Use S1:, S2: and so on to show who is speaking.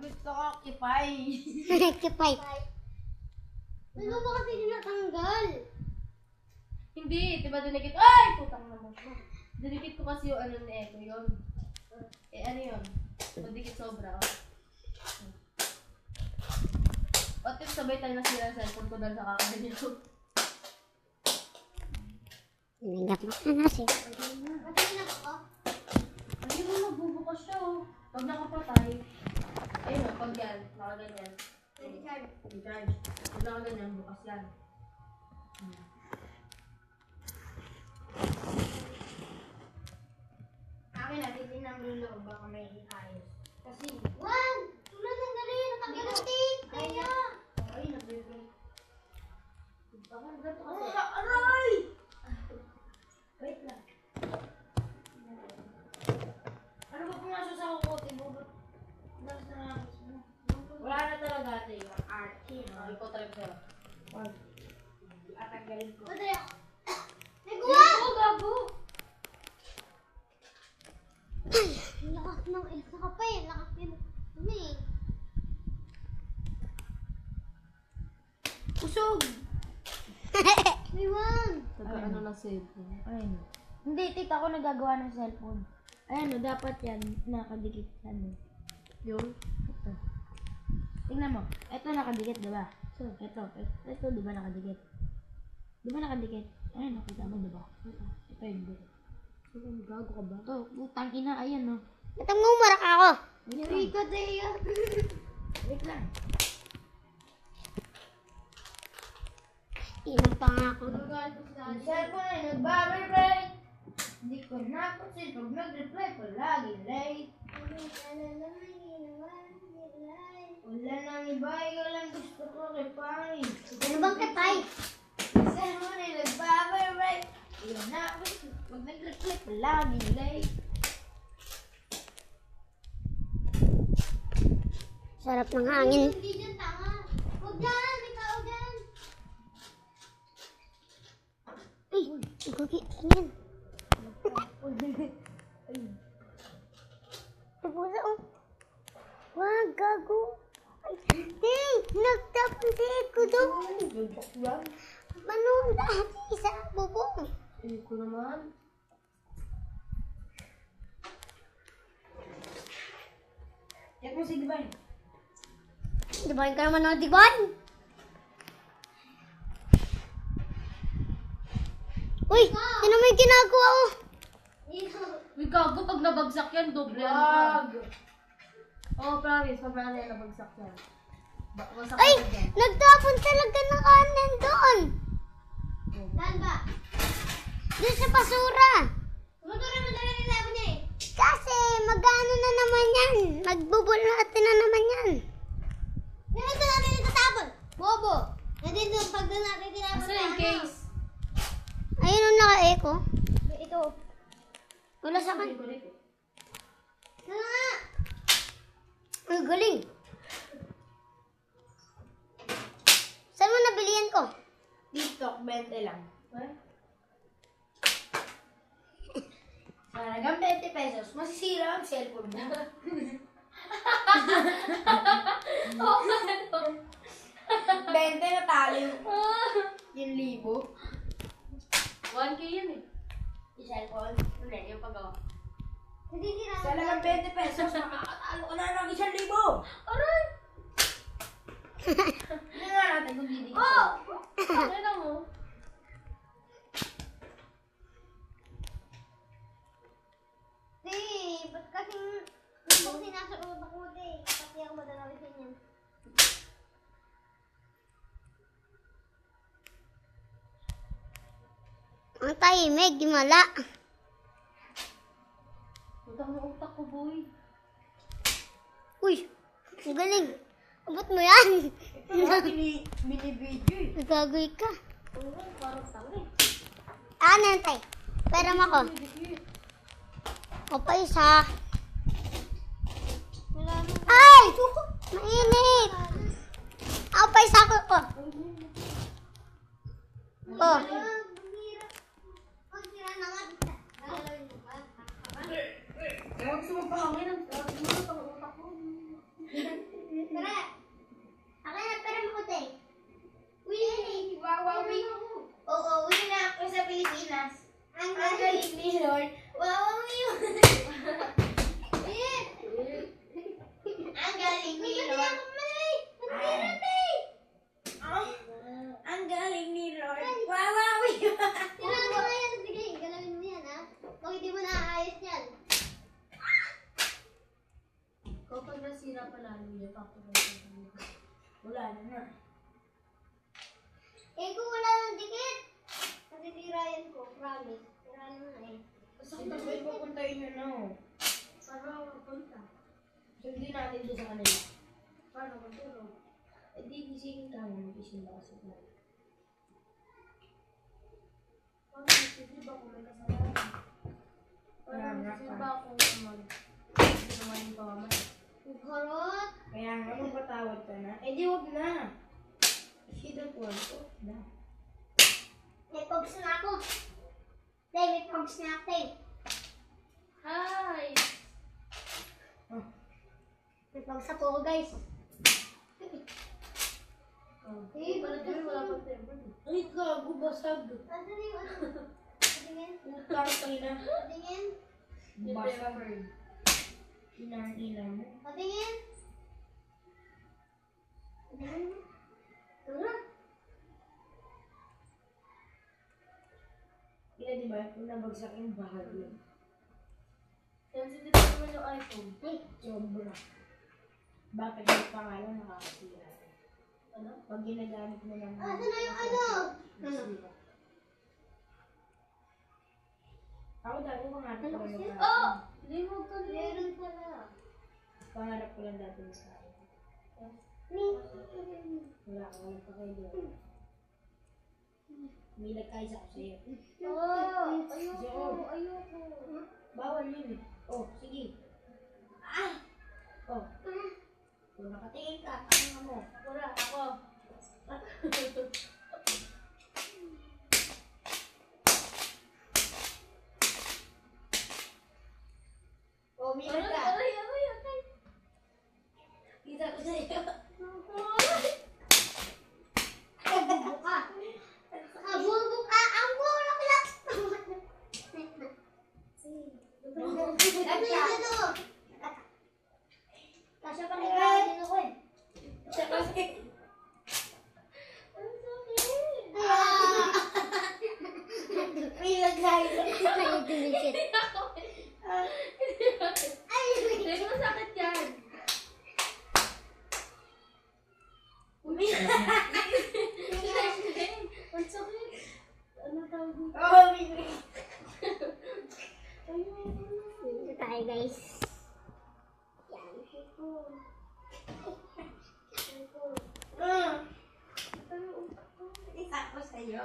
S1: gusto ko kipay.
S2: Kipay. Ano ba kasi dinatanggal?
S1: Hindi, diba dinikit? Ay! Putang naman. Dinikit ko kasi yung ano ni Eko yun. Eh ano yun? Madikit sobra. What if sabay tayo nasira sa cellphone ko dahil sa kakaganyan ko?
S2: Nanggap mo ka na siya.
S1: Pati na ako. Hindi mo magbubukas siya oh. Pag nakapatay, ayun o, pag yan, nakaganyan. Recharge. Pag nakaganyan, bukas yan.
S3: Akin na, titignan mo yung loob, baka may ayos. Kasi,
S2: Wag! Tulad ng dali, nakagalantin. Kaya.
S1: Ay, nag-break. Bakit ganito kasi?
S3: aray!
S1: Wait lang. Ano ba pumasok sa kukote mo? Wala na talaga ate yung art. Ikaw talaga sa'yo.
S3: Atanggalin ko.
S2: Madali ako. Nagawa!
S1: Gago!
S2: Ang lakas ng Elsa ka pa eh. Lakas din. Ano eh.
S3: Usog!
S2: May one.
S1: Ano na cellphone?
S3: Ayun. Hindi, tita ako nagagawa ng cellphone. Ayan o, dapat yan. Nakadikit yan.
S1: Yung?
S3: Ito. Tingnan mo. Ito nakadikit, diba? So, ito diba nakadikit? Diba nakadikit? Ayan, nakita mo, diba? Ito hindi.
S1: Gago ka ba?
S3: Ito, putang ina, ayan o.
S2: Natang ngumarak ako.
S3: Rico, Dea. Wait lang.
S2: Inom pa nga ako.
S3: Ang cellphone ay nagbabibrate. Hindi ko napansin pag nag-reply palagi late. Wala nang iba, ikaw lang gusto ko reply.
S2: Ano bang katay?
S3: Ang cellphone ay nagbabibrate. Hindi ko napansin pag nag-reply palagi late.
S2: Sarap ng hangin.
S3: Hindi dyan tanga. Huwag dyan, ikaw dyan.
S2: Ay, gagi. Ayan. Tapusa oh. Wag, gago. Ay, ding! Nagtapon si Eko doon. Paano dati sa bubong?
S1: Ko naman.
S3: Check mo si Divine.
S2: Dibahin ka naman ng dibahin. Uy, yun naman yung ginagawa ko.
S1: Uy, gago, pag nabagsak yan, doble ano
S3: Wag.
S1: ka. Oo, promise, pag nabagsak yan. Wasak
S2: Ay,
S1: ka dyan.
S2: nagtapon talaga ng kanan doon.
S3: Saan ba?
S2: Doon sa basura.
S3: Motor naman talaga nilabon niya eh.
S2: Kasi magano na naman yan. Magbubulatin na naman yan.
S3: Nandito natin itatapon. Bobo. Nandito pag doon natin tinapon
S1: Asa yung case?
S2: Ayun ang naka-echo.
S3: Ito.
S2: Wala sa kan.
S1: Ko dito.
S3: Ano nga?
S2: Uy, galing. Saan mo nabilihan ko?
S3: TikTok, 20 lang.
S1: Eh?
S3: Halagang 20 pesos, masisira ang cellphone mo.
S1: Oo, ano?
S3: 20 na talo yung libo.
S1: 1K yan eh.
S3: Yung cellphone.
S1: Hindi, yung pagawa.
S3: Hindi sira. Sa halagang 20 pesos, makakatalo ka na ng 1,000.
S1: Aray!
S3: Hindi nga natin kung didikit.
S1: Oh! Ano mo?
S3: Ba't kasing hindi ko sinasagot ako pati ako madalawisin yan.
S2: Ang tahimik, di mala.
S1: Utang mo utak ko, boy.
S2: Uy, ang galing. Abot mo yan.
S3: Binibidyo eh.
S2: Nagagoy ka.
S1: Oo, parang tanga eh.
S2: Ano yan, tay? Pera mo ko. O pa isa. Ay! Mainit! Ako pa isa ko ko. Oh.
S3: Pag sira na nga, gagalawin mo ba?
S1: Huwag gusto mo pahangin ang utak ko. masira pa lalo yun.
S3: Wala na.
S2: Eh, kung wala nang dikit, natitira yan ko, promise. Tira na eh.
S3: Hindi ba ipapuntayin nyo na?
S1: Para magpunta.
S3: Hindi natin doon sa kanila.
S1: Paano magtulog?
S3: Eh di, gisingin ka mo. Mag-ising ba kasi na.
S1: Paano magsisilba kung may kasalanan? Paano magsisilba kung ginawa yung pamamay?
S2: Harot!
S3: Kaya nga, magpatawad ka na. Eh di, wag na. She don't want to. Na.
S2: May pogs na ako. Tay, may pogs na ako, tay.
S1: Hi!
S3: Oh.
S2: May pogs na po ako, guys.
S1: Eh, pala kami wala pang temper.
S3: Ay, gago, basag.
S2: Ano na yung ano? Patingin?
S3: Utang tayo na.
S2: Patingin?
S1: Yung
S3: Basag.
S1: temper.
S3: Inang-ina mo.
S2: Patingin? Patingin? Tara.
S3: Kaya di ba, kung nabagsak yung bahag yun.
S1: Sensitive naman yung iPhone.
S2: Ay,
S3: Sobra. Bakit yung pangalan nakakasira?
S1: Ano?
S3: Pag ginagamit mo ng...
S2: asa na yung ano?
S3: Nasira. Ako dati pangarap ko lang yung
S1: Oh! Limog ka rin.
S2: Meron pala.
S3: Pangarap ko lang dati yung sa akin. Wala ka, walang pakailan. May nagkaisa ko sa'yo.
S1: Oh! Ayoko!
S3: Bawal yun eh. Oh, sige. Oh. Kung nakatingin ka, ano mo?
S1: Wala, ako.
S3: Oh, may nagka.
S1: Aray!
S3: Kita ko sa'yo.
S2: Buka. Bubo ka. Ang bulok lang. Ano? Kasya pa rin din ako eh.
S3: Siya kasi.
S1: Ang sakit!
S3: May nagkaisa.
S2: Ay, dumisit. Ay,
S1: Hindi mo sakit yan. Ang sakit. Ano tawag mo?
S3: Oh, may
S2: dito tayo, guys. Yan.
S3: Isa ko sa'yo.